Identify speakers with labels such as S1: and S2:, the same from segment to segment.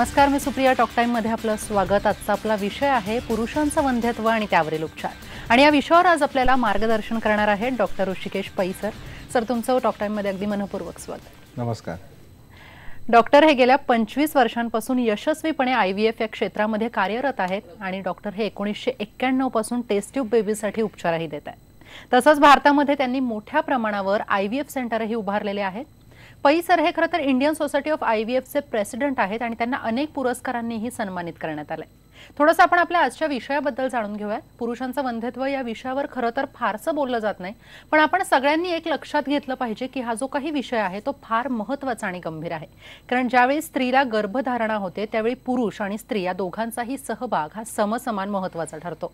S1: नमस्कार, मी Supriya. Talk time मध्ये आपलं स्वागत. आजचा आपला विषय आहे पुरुषांचं वंध्यत्व आणि त्यावरील उपचार. आणि या विषयावर आज आपल्याला मार्गदर्शन करणार आहेत डॉक्टर ऋषिकेश पै सर. सर, तुमचं टॉक टाइम मध्ये अगदी मनपूर्वक स्वागत.
S2: नमस्कार.
S1: डॉक्टर हे गेल्या 25 वर्षांपासून यशस्वीपणे IVF या क्षेत्रामध्ये कार्यरत आहेत आणि डॉक्टर हे 1991 पासून टेस्ट ट्यूब बेबीसाठी उपचारही देत आहेत. तसंच भारतामध्ये त्यांनी मोठ्या प्रमाणावर IVF सेंटरही उभारलेले आहेत. पै सर हे खरं तर इंडियन सोसायटी ऑफ IVFचे प्रेसिडेंट आहेत आणि त्यांना अनेक पुरस्कारांनीही सन्मानित करण्यात आले. थोडंसं आपण आपल्या आजच्या विषयाबद्दल जाणून घेऊया. पुरुषांचं वंध्यत्व या विषयावर खरं तर फारसं बोललं जात नाही, पण आपण सगळ्यांनी एक लक्षात घेतलं पाहिजे की हा जो काही विषय आहे तो फार महत्त्वाचा आणि गंभीर आहे. कारण ज्यावेळी स्त्रीला गर्भधारणा होते त्यावेळी पुरुष आणि स्त्री या दोघांचाही सहभाग हा समसमान महत्त्वाचा ठरतो.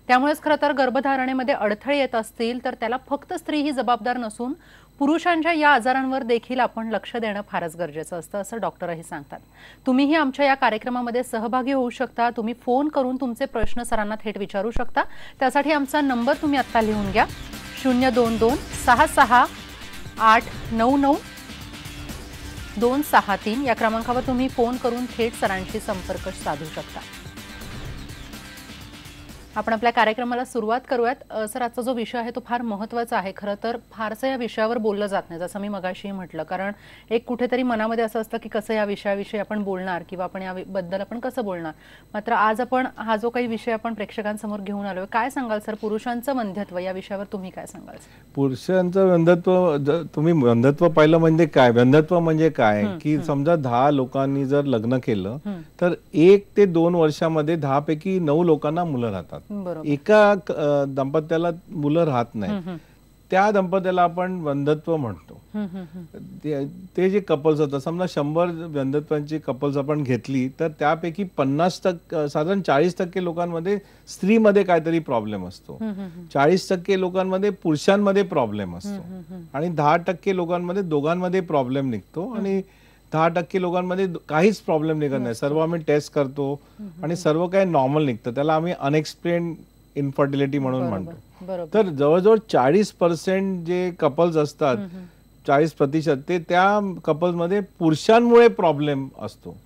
S1: त्यामुळेच खरं तर गर्भधारणेमध्ये अडथळे येत असतील तर त्याला फक्त स्त्री ही जबाबदार नसून पुरुषांच्या या आजारांवर देखील आपण लक्ष देणं फारच गरजेचं असतं, असं डॉक्टरही सांगतात. तुम्हीही आमच्या या कार्यक्रमामध्ये सहभागी होऊ शकता. तुम्ही फोन करून तुमचे प्रश्न सरांना थेट विचारू शकता. त्यासाठी आमचा नंबर तुम्ही आत्ता लिहून घ्या. 02266899263 या क्रमांकावर तुम्ही फोन करून थेट सरांशी संपर्क साधू शकता. आपण आपल्या कार्यक्रमाला सुरुवात करूयात. सर, आजचा जो विषय आहे तो फार महत्त्वाचा आहे. खरं तर फारसं या विषयावर बोललं जात नाही, जसं मी मगाशी म्हटलं. कारण एक कुठेतरी मनामध्ये असं असतं की कसं या विषयाविषयी आपण बोलणार किंवा आपण याबद्दल आपण कसं बोलणार. मात्र आज आपण हा जो काही विषय आपण प्रेक्षकांसमोर घेऊन आलोय, काय सांगाल सर? पुरुषांचं वंध्यत्व या विषयावर तुम्ही काय सांगाल?
S2: पुरुषांचं वंध्यत्व, तुम्ही वंध्यत्व पाहिलं म्हणजे काय? वंध्यत्व म्हणजे काय की समजा 10 लोकांनी जर लग्न केलं तर 1 ते 2 वर्षामध्ये 10 पैकी 9 लोकांना मुलं राहतात. एका दाम्पत्याला मुलं राहत नाही, त्या दाम्पत्याला आपण वंध्यत्व म्हणतो. ते जे कपल्स होतात, समजा 100 वंध्यत्वांची कपल्स आपण घेतली तर त्यापैकी 50% साधारण 40% लोकांमध्ये स्त्रीमध्ये काहीतरी प्रॉब्लेम असतो, 40% लोकांमध्ये पुरुषांमध्ये प्रॉब्लेम असतो आणि 10% लोकांमध्ये दोघांमध्ये प्रॉब्लेम निघतो आणि 10% लोकांमध्ये काहीच प्रॉब्लेम निघत नाही. सर्व आम्ही टेस्ट करतो आणि सर्व काही नॉर्मल निघतं. त्याला आम्ही अनएक्सप्लेन्ड इन्फर्टिलिटी म्हणून म्हणतो. तर जवळजवळ 40% जे कपल्स असतात, 40% ते त्या कपल्समध्ये पुरुषांमुळे प्रॉब्लेम असतो.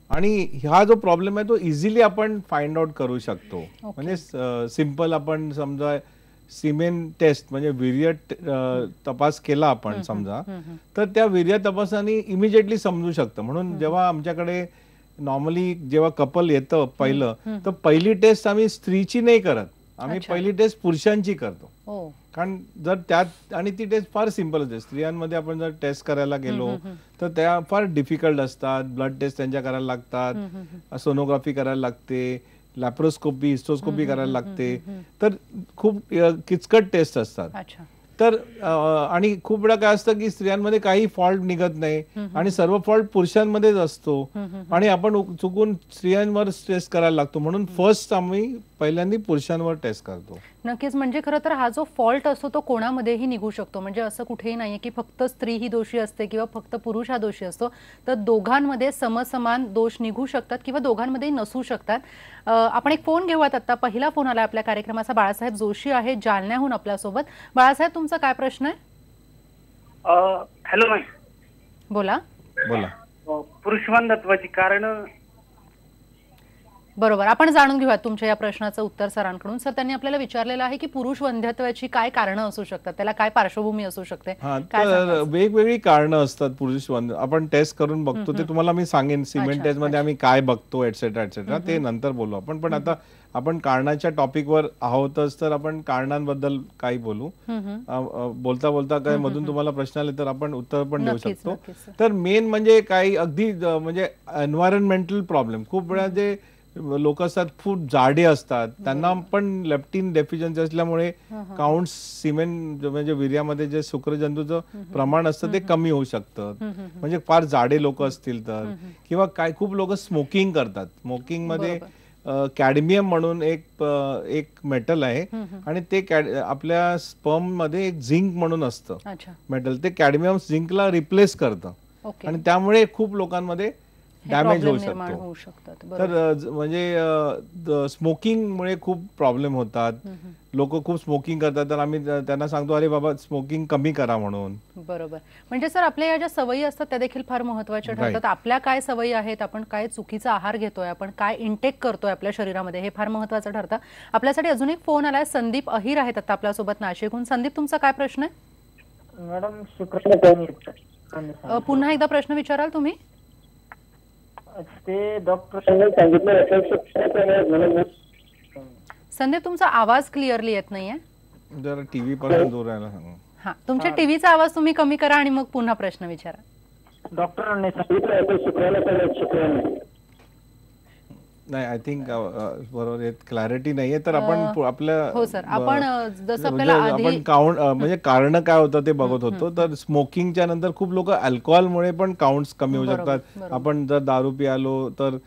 S2: आणि हा जो प्रॉब्लेम आहे तो इझिली आपण फाइंड आउट करू शकतो. म्हणजे सिंपल आपण समजा सिमेन टेस्ट म्हणजे वीर्य तपास केला आपण समजा, तर त्या वीर्य तपासाने इमिजिएटली समजू शकतं. म्हणून जेव्हा आमच्याकडे नॉर्मली जेव्हा कपल येतं पहिलं, तर पहिली टेस्ट आम्ही स्त्रीची नाही करत, आम्ही पहिली टेस्ट पुरुषांची करतो. कारण जर त्यात, आणि ती टेस्ट फार सिंपल असते. स्त्रियांमध्ये आपण जर टेस्ट करायला गेलो तर त्या फार डिफिकल्ट असतात. ब्लड टेस्ट त्यांच्या करायला लागतात, सोनोग्राफी करायला लागते, लॅप्रोस्कोपी, हिस्टोस्कोपी करायला लागते. तर खूप किचकट टेस्ट असतात. तर आणि खूप वेळा काय असतं की स्त्रियांमध्ये काही फॉल्ट निघत नाही आणि सर्व फॉल्ट पुरुषांमध्येच असतो आणि आपण चुकून स्त्रियांवर टेस्ट करायला लागतो. म्हणून फर्स्ट आम्ही पहिल्यांदा पुरुषांवर टेस्ट करतो.
S1: नक्कीच. म्हणजे खरं तर हा जो फॉल्ट असतो तो कोणामध्येही निघू शकतो. म्हणजे असं कुठेही नाहीये की फक्त स्त्री ही दोषी असते किंवा फक्त पुरुष हा दोषी असतो. तर दोघांमध्ये समसमान दोष निघू शकतात किंवा दोघांमध्येही नसू शकतात. आपण एक फोन घेऊयात. आता पहिला फोन आला आपल्या कार्यक्रमाचा. बाळासाहेब जोशी आहे जालन्याहून आपल्यासोबत. बाळासाहेब, तुमचा काय प्रश्न आहे?
S3: Hello ma'am.
S1: बोला
S2: बोला.
S3: पुरुष वंध्यत्वाची कारण.
S1: बरोबर, आपण जाणून घेऊयात तुमच्या या प्रश्नाचं उत्तर सरांकडून. सर, त्यांनी आपल्याला विचारलेलं आहे की पुरुष वंध्यत्वाची काय कारणं असू शकतात, त्याला काय पार्श्वभूमी असू शकते?
S2: वेगवेगळी कारणं असतात पुरुष वंध्यत्व. आपण टेस्ट करून बघतो, ते तुम्हाला मी सांगेन. सिमेंट टेस्ट मध्ये आम्ही काय बघतो एटसेट्रा एटसेट्रा, ते नंतर बोलू आपण. पण आता आपण कारणाच्या टॉपिकवर आहोतच, तर आपण कारणांबद्दल काही बोलू. बोलता बोलता काय मधून तुम्हाला प्रश्न आले तर आपण उत्तर पण देऊ शकतो. तर मेन म्हणजे काही अगदी म्हणजे एन्व्हायरमेंटल प्रॉब्लेम. खूप वेळा जे लोक असतात खूप जाडे असतात, त्यांना पण लेप्टिन डेफिशियन्सी असल्यामुळे काउंट सिमेन म्हणजे वीर्यामध्ये जे शुक्रजंतूचं प्रमाण असतं ते कमी होऊ शकतं. म्हणजे फार जाडे लोक असतील तर, किंवा काय खूप लोक स्मोकिंग करतात. स्मोकिंग मध्ये कॅडमियम म्हणून एक मेटल आहे आणि ते आपल्या स्पर्म मध्ये एक झिंक म्हणून असतं मेटल. ते कॅडमियम झिंकला रिप्लेस करतं आणि त्यामुळे खूप लोकांमध्ये डॅमेज होऊ
S1: होऊ
S2: शकतो.
S1: शकतात.
S2: तर म्हणजे स्मोकिंगमुळे खूप प्रॉब्लेम होतात. लोक खूप स्मोकिंग करतात, तर आम्ही त्यांना सांगतो अरे बाबा स्मोकिंग कमी करा म्हणून.
S1: बरोबर. म्हणजे सर आपल्या या ज्या सवयी असतात त्या देखील फार महत्त्वाच्या ठरतात. आपल्या काय सवयी आहेत, आपण काय चुकीचा आहार घेतोय, आपण काय इंटेक करतोय आपल्या शरीरामध्ये, हे फार महत्त्वाचं ठरतं. आपल्यासाठी अजून एक फोन आलाय. संदीप अहिर आहेत आता आपल्यासोबत नाशिकहून. संदीप, तुमचा काय प्रश्न आहे?
S4: मॅडम
S1: पुन्हा एकदा प्रश्न विचाराल तुम्ही?
S4: ते डॉक्टर सांगितलं.
S1: संदीप, तुमचा आवाज क्लिअरली येत नाहीये.
S2: जरा टीव्ही पासून दूर राहायला सांगा.
S1: हा, तुमच्या टीव्हीचा आवाज तुम्ही कमी करा आणि मग पुन्हा प्रश्न विचारा.
S4: डॉक्टरांनी सांगितलं शुक्राला
S2: नाही, आय थिंक बरोबर क्लॅरिटी नाहीये. तर आपण आपल्या
S1: हो सर, आपण जसं आपल्याला
S2: आपण काउंट म्हणजे कारण काय होतं ते बघत होतो. तर स्मोकिंगच्या नंतर खूप लोक अल्कोहोलमुळे पण काउंट्स कमी होऊ शकतात. आपण जर दारू पियालो तर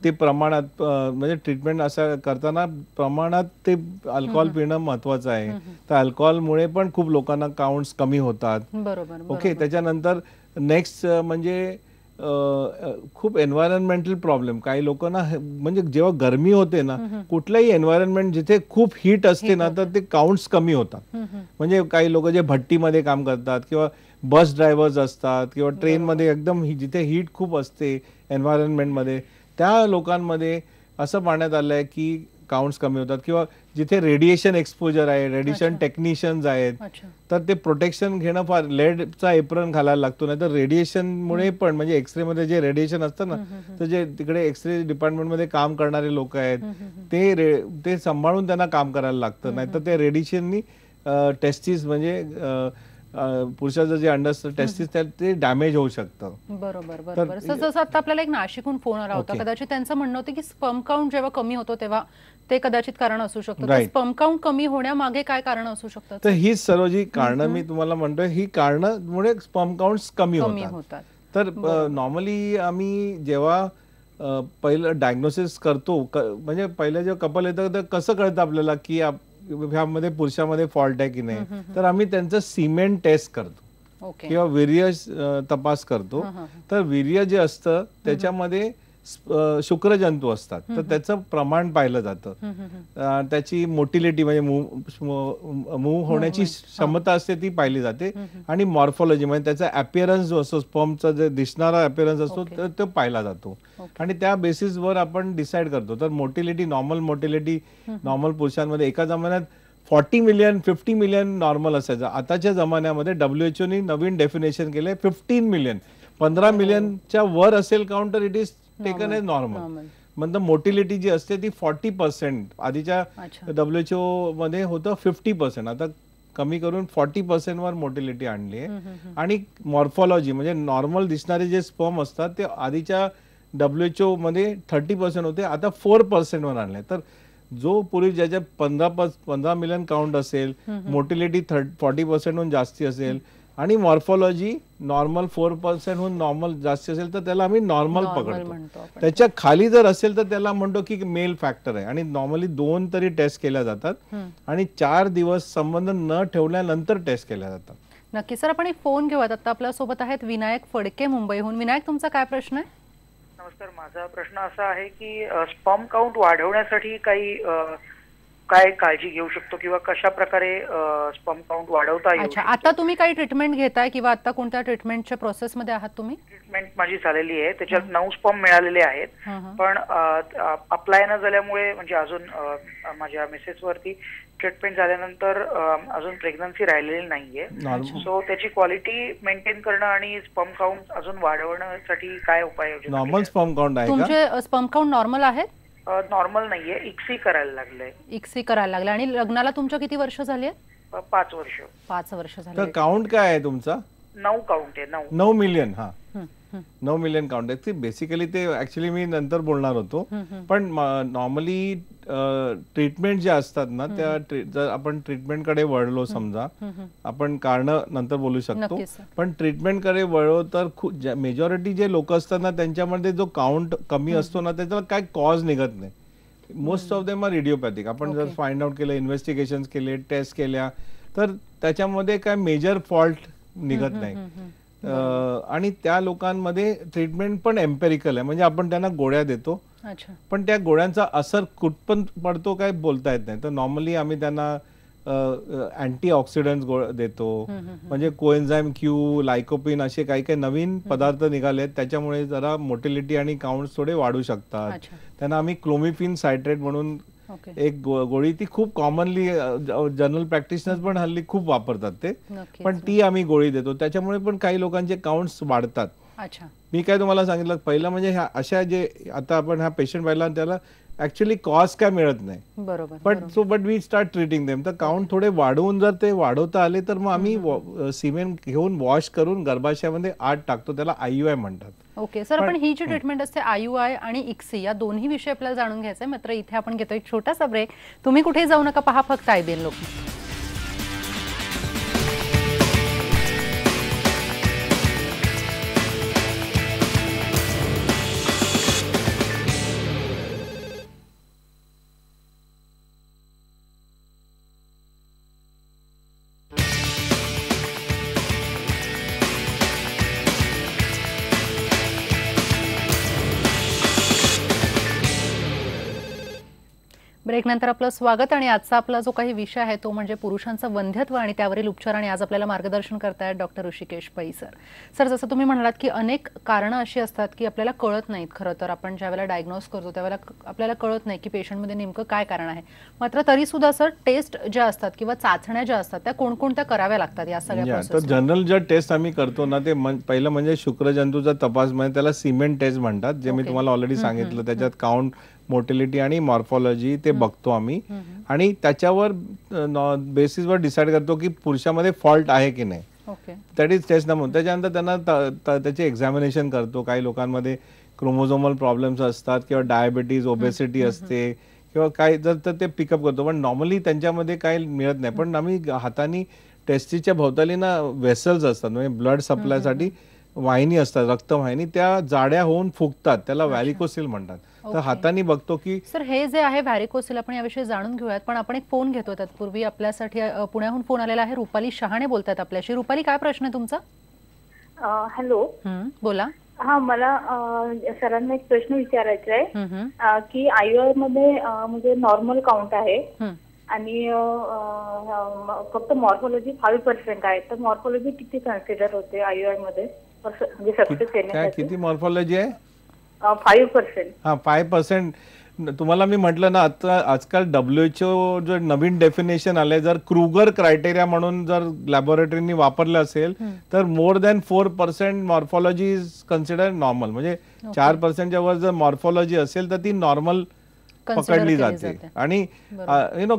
S2: ते प्रमाणात म्हणजे ट्रीटमेंट असं करताना प्रमाणात ते अल्कोहोल पिणं महत्वाचं आहे. तर अल्कोहोलमुळे पण खूप लोकांना काउंट्स कमी होतात.
S1: बरोबर.
S2: ओके, त्याच्यानंतर नेक्स्ट म्हणजे खूप एन्व्हायरमेंटल प्रॉब्लेम. काही लोकांना म्हणजे जेव्हा गरमी होते ना, कुठलाही एन्व्हायरमेंट जिथे खूप हीट असते ना, तर ते काउंट्स कमी होतात. म्हणजे काही लोक जे भट्टीमध्ये काम करतात किंवा बस ड्रायव्हर्स असतात किंवा ट्रेनमध्ये एकदम जिथे हीट खूप असते एन्व्हायरमेंटमध्ये, त्या लोकांमध्ये असं पाहण्यात आलंय की काउंट्स कमी होतात. किंवा जिथे रेडिएशन एक्सपोजर आहे, रेडिएशन टेक्निशियन्स आहेत, तर ते प्रोटेक्शन घेणं फार लेडचा एप्रन घालायला लागतो. नाही तर रेडिएशनमुळे पण म्हणजे एक्सरे मध्ये जे रेडिएशन असतं ना, तर जे तिकडे एक्सरे डिपार्टमेंटमध्ये काम करणारे लोक आहेत ते सांभाळून त्यांना काम करायला लागतं. नाहीतर ते रेडिएशननी टेस्टिस म्हणजे पुरुषाचं जे अंडर टेस्टिस ते डॅमेज होऊ शकतं.
S1: बरोबर. जसं आता आपल्याला एक नाशिकहून फोन आला होता. कदाचित त्यांचं म्हणणं होतं की स्पर्म काउंट जेव्हा कमी होतो तेव्हा ते कदाचित कारण असू शकतं. स्पर्म काउंट कमी होण्यामागे काय कारण असू शकतं?
S2: तर ही सर्व जी कारणं मी तुम्हाला म्हणतोय, ही कारणामुळे स्पर्म काउंट्स कमी होतात. तर नॉर्मली आम्ही जेव्हा पहिलं डायग्नोसिस करतो, म्हणजे पहिलं जेव्हा कपल येतं तर कसं कळतं आपल्याला की ह्यामध्ये पुरुषामध्ये फॉल्ट आहे की नाही, तर आम्ही त्यांचं सिमेंट टेस्ट करतो किंवा वीर्य तपास करतो. तर वीर्य जे असतं त्याच्यामध्ये शुक्रजंतू असतात, तर त्याचं प्रमाण पाहिलं जातं. त्याची मोटिलिटी म्हणजे मूव्ह होण्याची क्षमता असते ती पाहिली जाते. आणि मॉर्फॉलॉजी म्हणजे त्याचा अपिअरन्स जो असतो, स्पर्मचा जे दिसणारा अपिअरन्स असतो तर तो पाहिला जातो. आणि त्या बेसिसवर आपण डिसाईड करतो. तर मोटिलिटी, नॉर्मल मोटिलिटी नॉर्मल पुरुषांमध्ये एका जमान्यात 40 मिलियन 50 मिलियन नॉर्मल असायचं. आताच्या जमान्यामध्ये WHO ने नवीन डेफिनेशन केलंय 15 मिलियन. 15 मिलियनच्या वर असेल counter it is taken as normal. म्हणजे मोटिलिटी जी असते ती 40%. आधीच्या WHO मध्ये होतं 50%. आता कमी करून 40% वर मोटिलिटी आणली आहे. आणि मॉर्फॉलॉजी म्हणजे नॉर्मल दिसणारे जे स्पर्म असतात ते आधीच्या WHO मध्ये 30% होते, आता 4% वर आणले. तर जो पूर्वी ज्याच्या 15 मिलियन काउंट असेल, मोटिलिटी 40% हून जास्ती असेल आणि मॉर्फॉलॉजी नॉर्मल 4% हून नॉर्मल जास्ती असेल तर त्याला आम्ही नॉर्मल पकडतो. त्याच्या खाली जर असेल तर त्याला म्हणतो की मेल फॅक्टर आहे. आणि नॉर्मली 2 तरी टेस्ट केल्या जातात आणि 4 दिवस संबंध न ठेवल्यानंतर टेस्ट केल्या जातात.
S1: नक्की सर, आपण एक फोन घेऊयात. आता आपल्या सोबत आहेत विनायक फडके मुंबईहून. विनायक, तुमचा काय प्रश्न आहे?
S3: नमस्कार, माझा प्रश्न असा आहे की स्पर्म काउंट वाढवण्यासाठी काय काळजी घेऊ शकतो किंवा कशा प्रकारे स्पर्म काउंट वाढवता येईल?
S1: अच्छा, आता तुम्ही काही ट्रीटमेंट घेताय किंवा आता कोणत्या ट्रीटमेंटच्या प्रोसेस मध्ये आहात तुम्ही?
S3: ट्रीटमेंट माझी झालेली आहे, त्याच्यात 9 स्पर्म मिळालेले आहेत. पण अप्लाय न झाल्यामुळे म्हणजे अजून माझ्या मिसेस वरती ट्रीटमेंट झाल्यानंतर अजून प्रेग्नन्सी राहिलेली नाहीये. सो त्याची क्वालिटी मेंटेन करणं आणि स्पर्म काउंट अजून वाढवण्यासाठी काय उपाय योजना?
S2: नॉर्मल स्पर्म काउंट आहे का?
S1: तुमचे स्पर्म काउंट नॉर्मल आहे?
S3: नॉर्मल नाहीये, इक्सी करायला लागलंय.
S1: इक्सी करायला लागले. आणि लग्नाला तुमच्या किती वर्ष झाली आहेत?
S3: 5 वर्ष.
S1: 5 वर्ष झाली.
S2: तर काउंट काय आहे तुमचा?
S3: 9 काउंट आहे.
S2: 9 मिलियन. हा, 9 मिलियन काउंट आहे. बेसिकली ते ऍक्च्युली मी नंतर बोलणार होतो. पण नॉर्मली ट्रीटमेंट जे असतात ना, त्या जर आपण ट्रीटमेंटकडे वळलो, समजा आपण कारण नंतर बोलू शकतो, पण ट्रीटमेंटकडे वळलो तर मेजॉरिटी जे लोक असतात ना त्यांच्यामध्ये जो काउंट कमी असतो ना त्याचा काय कॉज निघत नाही. Most of them are idiopathic. आपण जर फाइंड आउट केलं, इन्व्हेस्टिगेशन केले, टेस्ट केल्या, तर त्याच्यामध्ये काय मेजर फॉल्ट निघत नाही. आणि त्या लोकांमध्ये ट्रीटमेंट पण एम्पेरिकल आहे, म्हणजे आपण त्यांना गोळ्या देतो, पण त्या गोळ्यांचा असर कुठपण पडतो काय बोलता येत नाही. तर नॉर्मली आम्ही त्यांना अँटीऑक्सिडंट देतो, म्हणजे कोएन्झाइम क्यू, लायकोपिन असे काही काही नवीन पदार्थ निघालेत, त्याच्यामुळे जरा मोटिलिटी आणि काउंट्स थोडे वाढू शकतात. त्यांना आम्ही क्लोमिफिन सायट्रेट म्हणून एक गोळी, ती खूप कॉमनली जनरल प्रॅक्टिशनर्स पण हल्ली खूप वापरतात ते, पण ती आम्ही गोळी देतो. त्याच्यामुळे पण काही लोकांचे काउंट्स वाढतात. मी काय तुम्हाला सांगितलं पहिलं, म्हणजे अशा जे आता आपण हा पेशंट पाहिला त्याला ऍक्च्युअली कॉज काय मिळत नाही, but we start treating them. तर काउंट थोडे वाढवून जर ते वाढवता आले तर मग आम्ही सिमेंट घेऊन वॉश करून गर्भाशयामध्ये आत टाकतो, त्याला IUI म्हणतात.
S1: ओके सर, पण ही जी ट्रीटमेंट असते IUI आणि ICSI या दोन्ही विषय आपल्याला जाणून घ्यायचे. मात्र इथे आपण घेतो एक छोटासा ब्रेक. तुम्ही कुठेही जाऊ नका, पहा फक्त IBN लोकमत. ब्रेक नंतर आपलं स्वागत. आणि आजचा आपला जो काही विषय आहे तो म्हणजे पुरुषांचं वंध्यत्व आणि त्यावरील उपचार. आणि आज आपल्याला मार्गदर्शन करतायत डॉक्टर ऋषिकेश पै सर. सर, जसं तुम्ही म्हणालात की अनेक कारणं अशी असतात की आपल्याला कळत नाहीत. खरं तर आपण ज्यावेळेला डायग्नोज करतो त्यावेळेला आपल्याला कळत नाही की पेशंटमध्ये नेमकं काय कारण आहे. मात्र तरी सुद्धा सर टेस्ट ज्या असतात किंवा चाचण्या ज्या असतात त्या कोणकोणत्या कराव्या लागतात या सगळ्या प्रोसेस?
S2: तर जनरल ज्या टेस्ट आम्ही करतो ना, ते पहिलं म्हणजे शुक्रजंतूचा तपास, म्हणजे त्याला सिमेंट टेस्ट म्हणतात, जे मी तुम्हाला ऑलरेडी सांगितलं. त्याच्यात काउंट, मोटिलिटी आणि मॉर्फॉलॉजी ते बघतो आम्ही, आणि त्याच्यावर बेसिसवर डिसाइड करतो की पुरुषामध्ये फॉल्ट आहे की नाही. That is test number. त्याच्यानंतर त्यांना त्याचे एक्झामिनेशन करतो. काही लोकांमध्ये क्रोमोझोमल प्रॉब्लेम्स असतात किंवा डायबिटीज, ओबेसिटी असते किंवा काय जर, तर ते पिकअप करतो. पण नॉर्मली त्यांच्यामध्ये काही मिळत नाही. पण आम्ही हाताने टेस्टिसच्या भोवताली ना वेसल्स असतात, म्हणजे ब्लड सप्लायसाठी वाहिनी असतात, रक्तवाहिनी, त्या जाड्या होऊन फुगतात, त्याला व्हॅरिकोसिल म्हणतात. तर हाताने बघतो की
S1: सर हे जे आहे व्हॅरिकोसिल, आपण याविषयी जाणून घेऊयात. पण आपण एक फोन घेतो तत्पूर्वी आपल्यासाठी पुण्याहून फोन आलेला आहे. रुपाली शहाणे बोलतात आपल्याशी. रुपाली, काय प्रश्न आहे तुमचा?
S5: हॅलो,
S1: बोला.
S5: हा, मला सरांना एक प्रश्न विचारायचा आहे की IUI मध्ये म्हणजे नॉर्मल काउंट आहे आणि फक्त मॉर्फॉलॉजी 5% आहे. तर मॉर्फॉलॉजी किती कन्सिडर होते IUI मध्ये, म्हणजे सक्सेस येण्यासाठी?
S2: किती मॉर्फॉलॉजी आहे?
S5: 5%.
S2: हा, 5%. तुम्हाला मी म्हटलं ना, आता आजकाल WHO जो नवीन डेफिनेशन आलंय, जर क्रुगर क्रायटेरिया म्हणून जर लॅबोरेटरीनी वापरलं असेल तर more than 4% morphology is consider normal. म्हणजे 4%च्या वर जर मॉर्फॉलॉजी असेल तर ती नॉर्मल पकडली जाते. आणि यु नो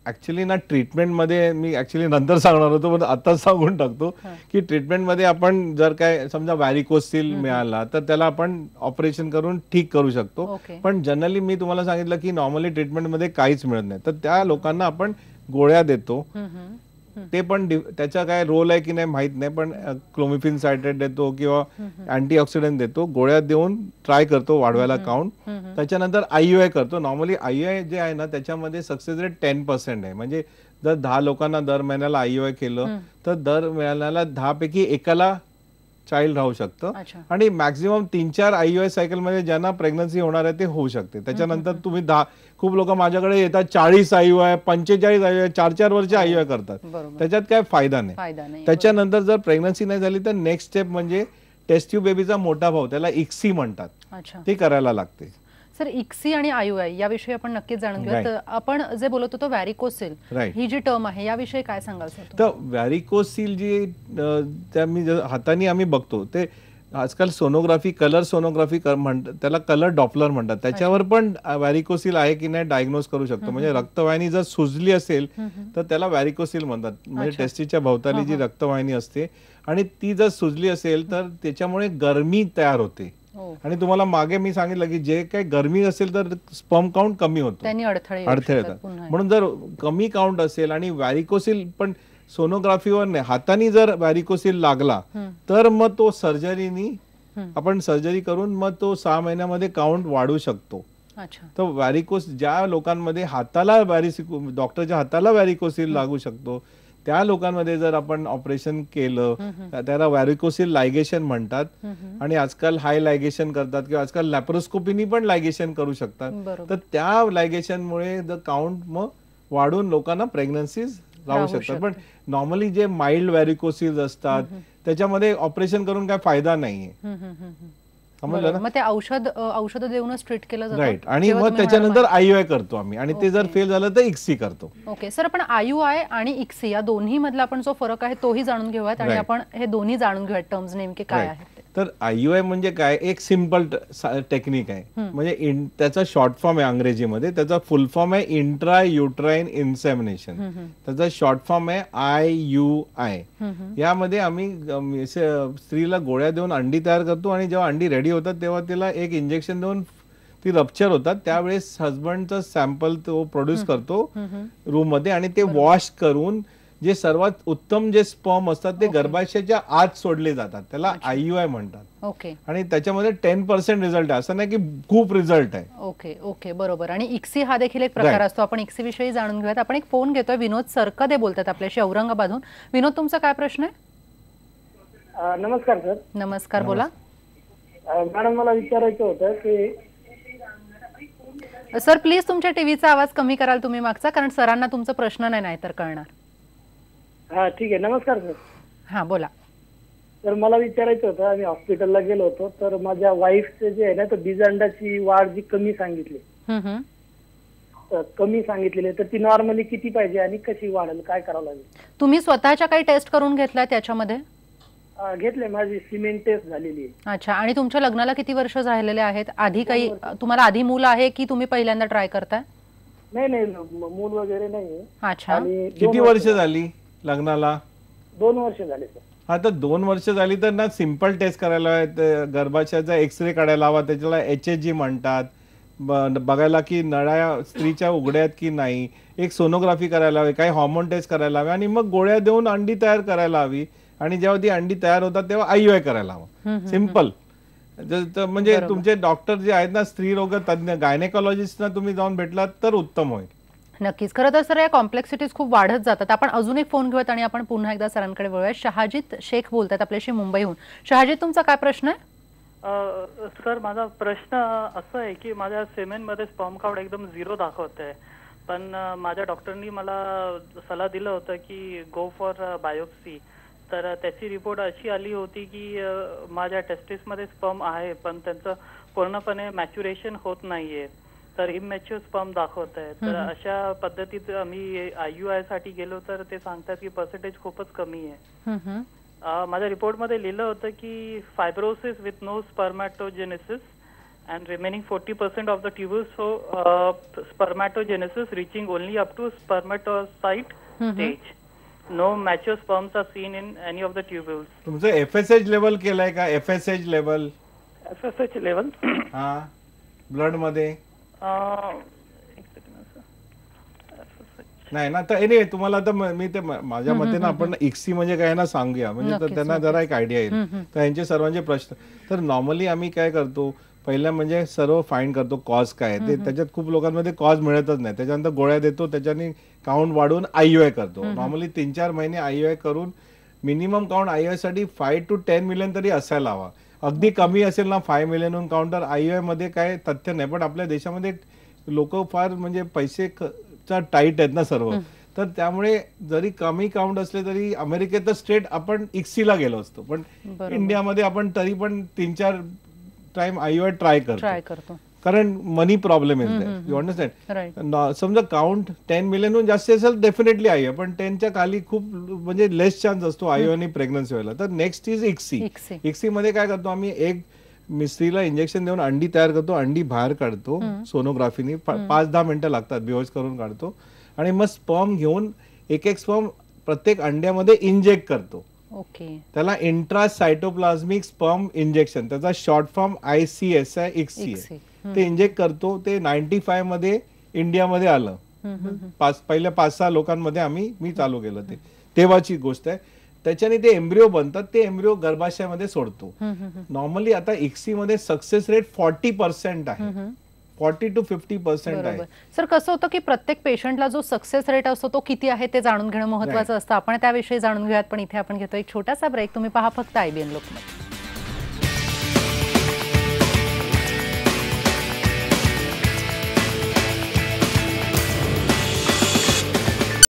S2: ऍक्च्युली ना, ट्रीटमेंटमध्ये मी ऍक्च्युली नंतर सांगणार होतो, पण आताच सांगून टाकतो की ट्रीटमेंटमध्ये आपण जर काय समजा व्हॅरिकोसिल मिळाला तर त्याला आपण ऑपरेशन करून ठीक करू शकतो. पण जनरली मी तुम्हाला सांगितलं की नॉर्मली ट्रीटमेंटमध्ये काहीच मिळत नाही, तर त्या लोकांना आपण गोळ्या देतो. ते पण त्याचा काय रोल आहे की नाही माहित नाही, पण क्लोमिफिन सायट्रेट देतो किंवा अँटीऑक्सिडंट देतो, गोळ्या देऊन ट्राय करतो वाढवायला काउंट. त्याच्यानंतर IUI करतो. नॉर्मली IUI जे आहे ना, त्याच्यामध्ये सक्सेस रेट 10% आहे. म्हणजे जर 10 लोकांना दर महिन्याला IUI केलं तर दर महिन्याला 10 पैकी एकाला चाइल्ड राहू शकतं. आणि मॅक्झिमम 3-4 IUI सायकल मध्ये ज्यांना प्रेग्नन्सी होणार आहे ते होऊ शकते. त्याच्यानंतर तुम्ही खूप लोक माझ्याकडे येतात 40 IUI, 45 IUI, 4-4 वर्ष IUI करतात, त्याच्यात काय फायदा नाही. त्याच्यानंतर जर प्रेग्नन्सी नाही झाली तर नेक्स्ट स्टेप म्हणजे टेस्ट ट्यूब बेबीचा मोठा भाऊ, त्याला ICSI म्हणतात, ते करायला लागते.
S1: सर, ICSI आणि IUI याविषयी आपण नक्कीच जाणून घेऊया. तर आपण जे बोलत होतो व्हॅरिकोसिल, ही जी टर्म आहे याविषयी काय सांगाल सर?
S2: तर व्हॅरिकोसिल जी मी हाताने आम्ही बघतो, ते आजकाल सोनोग्राफी, कलर सोनोग्राफी म्हणतात, त्याला कलर डॉपलर म्हणतात, त्याच्यावर पण व्हॅरिकोसिल आहे की नाही डायग्नोज करू शकतो. म्हणजे रक्तवाहिनी जर सुजली असेल तर त्याला व्हॅरिकोसिल म्हणतात. म्हणजे टेस्टिसच्या भोवताली जी रक्तवाहिनी असते आणि ती जर सुजली असेल तर त्याच्यामुळे गरमी तयार होते. आणि तुम्हाला मागे मी सांगितलं की जे काही गरमी असेल तर स्पर्म काउंट कमी होतो, अडथळे येतात. म्हणून जर कमी काउंट असेल आणि व्हॅरिकोसिल पण सोनोग्राफीवर नाही, हाताने जर व्हॅरिकोसिल लागला तर मग तो सर्जरीनी आपण सर्जरी करून मग तो 6 महिन्यामध्ये काउंट वाढू शकतो. तर व्हॅरिकोस ज्या लोकांमध्ये हाताला डॉक्टरच्या हाताला व्हॅरिकोसिल लागू शकतो त्या लोकांमध्ये जर आपण ऑपरेशन केलं, त्याला व्हॅरिकोसिल लायगेशन म्हणतात, आणि आजकाल हाय लायगेशन करतात किंवा आजकाल लॅप्रोस्कोपीनी पण लायगेशन करू शकतात. तर त्या लायगेशनमुळे द काउंट मग वाढून लोकांना प्रेग्नन्सीज राहू शकतात. पण नॉर्मली जे माइल्ड व्हॅरिकोसिस असतात त्याच्यामध्ये ऑपरेशन करून काय फायदा नाहीये. समजलं ना?
S1: मग ते औषध देऊनच ट्रीट केलं जातं.
S2: राईट. आणि मग त्याच्यानंतर IUI करतो आम्ही, आणि ते जर फेल झालं तर ICSI करतो.
S1: ओके सर, आपण IUI आणि ICSI या दोन्ही मधला आपण जो फरक आहे तोही जाणून घेऊयात, आणि आपण हे दोन्ही जाणून घेऊयात टर्म्स नेमके काय आहेत.
S2: तर IUI म्हणजे काय, एक सिंपल टेक्निक आहे. म्हणजे त्याचा शॉर्ट फॉर्म आहे अंग्रेजीमध्ये, त्याचा फुल फॉर्म आहे इंट्रा युट्राइन इन्सेमिनेशन. त्याचा शॉर्ट फॉर्म आहे IUI. यामध्ये आम्ही स्त्रीला गोळ्या देऊन अंडी तयार करतो, आणि जेव्हा अंडी रेडी होतात तेव्हा तिला एक इंजेक्शन देऊन ती रप्चर होतात. त्यावेळेस हजबंडचा सॅम्पल तो प्रोड्यूस करतो रूम मध्ये, आणि ते वॉश करून जे सर्वात उत्तम जे स्पर्म असतात ते गर्भाशयाच्या आत सोडले जातात. त्याला IUI म्हणतात.
S1: ओके.
S2: आणि त्याच्यामध्ये 10% रिझल्ट आहे, असं नाही की खूप रिझल्ट आहे.
S1: ओके ओके, बरोबर. आणि ICSI हा देखील एक प्रकार असतो. आपण ICSI विषयी जाणून घेऊयात. आपण एक फोन घेतोय, विनोद सरकदे बोलतात आपल्याशी औरंगाबादहून. विनोद, तुमचा काय प्रश्न आहे?
S4: नमस्कार सर.
S1: नमस्कार, बोला.
S4: मॅडम, मला विचारायचं होतं की
S1: सर प्लीज तुमच्या टीव्हीचा आवाज कमी कराल तुम्ही मागचा, कारण सरांना तुमचा प्रश्न नाही तर कळणार.
S4: हा ठीक आहे. नमस्कार सर.
S1: हा बोला.
S4: तर मला विचारायचं होतं, आम्ही हॉस्पिटलला गेलो होतो, तर माझ्या वाईफचे जे आहे ना, तर बीजांडाची वाढ जी कमी सांगितली, कमी सांगितलेली, तर ती नॉर्मली किती पाहिजे आणि कशी वाढेल, काय करावं लागेल?
S1: तुम्ही स्वतःच्या काही टेस्ट करून घेतल्या त्याच्यामध्ये?
S4: घेतले, माझी सिमेंट टेस्ट झालेली आहे.
S1: अच्छा. आणि तुमच्या लग्नाला किती वर्ष झालेले आहेत? आधी काही तुम्हाला आधी मूल आहे की तुम्ही पहिल्यांदा ट्राय करताय?
S4: नाही, मूल वगैरे नाही.
S1: अच्छा.
S2: किती वर्ष झाली लग्नाला?
S4: 2 वर्ष झाले सर.
S2: हा, तर 2 वर्ष झाली तर ना सिंपल टेस्ट करायला हवा. गर्भाशयाचा एक्सरे काढायला हवा, त्याच्याला HSG म्हणतात. बघायला की नळ्या स्त्रीच्या उघड्यात की नाही. एक सोनोग्राफी करायला हवी, काही हॉर्मोन टेस्ट करायला हवी, आणि मग गोळ्या देऊन अंडी तयार करायला हवी. आणि जेव्हा ती अंडी तयार होतात तेव्हा IUI करायला हवं. सिंपल. म्हणजे तुमचे डॉक्टर जे आहेत ना, स्त्री रोग तज्ञ, गायनेकॉलॉजिस्टना तुम्ही जाऊन भेटलात तर उत्तम होईल.
S1: नक्कीच. खरं तर सर या कॉम्प्लेक्सिटीज खूप वाढत जातात. आपण अजून एक फोन घेऊयात आणि आपण पुन्हा एकदा सरांकडे वळूया. शहाजित शेख बोलतात आपल्याशी मुंबईहून. शहाजित, तुमचा काय प्रश्न आहे?
S6: सर, माझा प्रश्न असा आहे की माझ्या सेमेनमध्ये स्पर्म काउंट एकदम 0 दाखवते, पण माझ्या डॉक्टरनी मला सल्ला दिला होता की गो फॉर बायोप्सी. तर त्याची रिपोर्ट अशी आली होती की माझ्या टेस्टिसमध्ये स्पर्म आहे, पण त्यांचं पूर्णपणे मॅच्युरेशन होत नाहीये, तर इमॅच्युअर स्पर्म दाखवत आहे. तर अशा पद्धतीत आम्ही IUI साठी गेलो तर ते सांगतात की पर्सेंटेज खूपच कमी आहे. माझ्या रिपोर्टमध्ये लिहिलं होतं की fibrosis with no spermatogenesis and remaining 40% of the tubules show spermatogenesis reaching only up to spermatocyte stage. No mature sperms are seen in any of the tubules.
S2: तुमचं FSH लेवल केलाय का? FSH level?
S6: FSH level?
S2: हा, blood मध्ये नाही ना. तर anyway तुम्हाला आता मी ते माझ्या मते ना आपण ICSI म्हणजे काय ना सांगूया, म्हणजे त्यांना जरा एक आयडिया येईल. तर यांचे सर्वांचे प्रश्न. तर नॉर्मली आम्ही काय करतो, पहिला म्हणजे सर्व फाइंड करतो कॉज काय आहे ते. त्याच्यात खूप लोकांमध्ये कॉज मिळतच नाही, त्याच्यानंतर गोळ्या देतो, त्याच्याने काउंट वाढवून IUI करतो. नॉर्मली 3-4 महिने IUI करून मिनिमम काउंट IUI साठी 5 to 10 मिलियन तरी असायला हवा. अगदी कमी असेल ना 5 मिलियन काउंट, तर IUI मध्ये काय तथ्य नाही. पण आपल्या देशामध्ये लोक फार म्हणजे पैसे टाईट आहेत ना सर्व, तर त्यामुळे जरी कमी काउंट असले तरी अमेरिकेत स्ट्रेट आपण ICSI ला गेलो असतो, पण इंडियामध्ये आपण तरी पण 3-4 टाइम IUI ट्राय करतो, कारण मनी प्रॉब्लेम येते. You understand? समजा काउंट 10 मिलियन जास्त असेल डेफिनेटली IUI, पण 10च्या खाली खूप म्हणजे लेस चान्स असतो IUI आणि प्रेग्नन्सी व्हायला. तर नेक्स्ट इज ICSI. ICSI मध्ये काय करतो आम्ही, एक मिस्त्रीला इंजेक्शन देऊन अंडी तयार करतो, अंडी बाहेर काढतो सोनोग्राफीने. 5-10 मिनिटं लागतात, बेहोश करून काढतो, आणि मग स्पर्म घेऊन एक स्पर्म प्रत्येक अंड्यामध्ये इंजेक्ट करतो. त्याला इंट्रासायटोप्लाझ्मिक स्पर्म इंजेक्शन, त्याचा शॉर्ट फॉर्म ICSI ICSI. ते इंजेक्ट करतो. ते 95 मध्ये इंडियामध्ये आलं. पहिल्या 5-6 लोकांमध्ये मी चालू केलं. ते तेव्हाची गोष्ट आहे. त्याच्याने ते एम्ब्रिओ बनतात, ते एम्ब्रिओ गर्भाशयामध्ये सोडतो. नॉर्मली आता ICSI मध्ये सक्सेस रेट 40% आहे. 40 to 50% आहे.
S1: सर कसं होतं की प्रत्येक पेशंटला जो सक्सेस रेट असतो तो किती आहे ते जाणून घेणं महत्त्वाचं असतं. आपण त्याविषयी जाणून घेऊयात, पण इथे आपण घेतो एक छोटासा ब्रेक. तुम्ही पहा फक्त IBN लोकमत.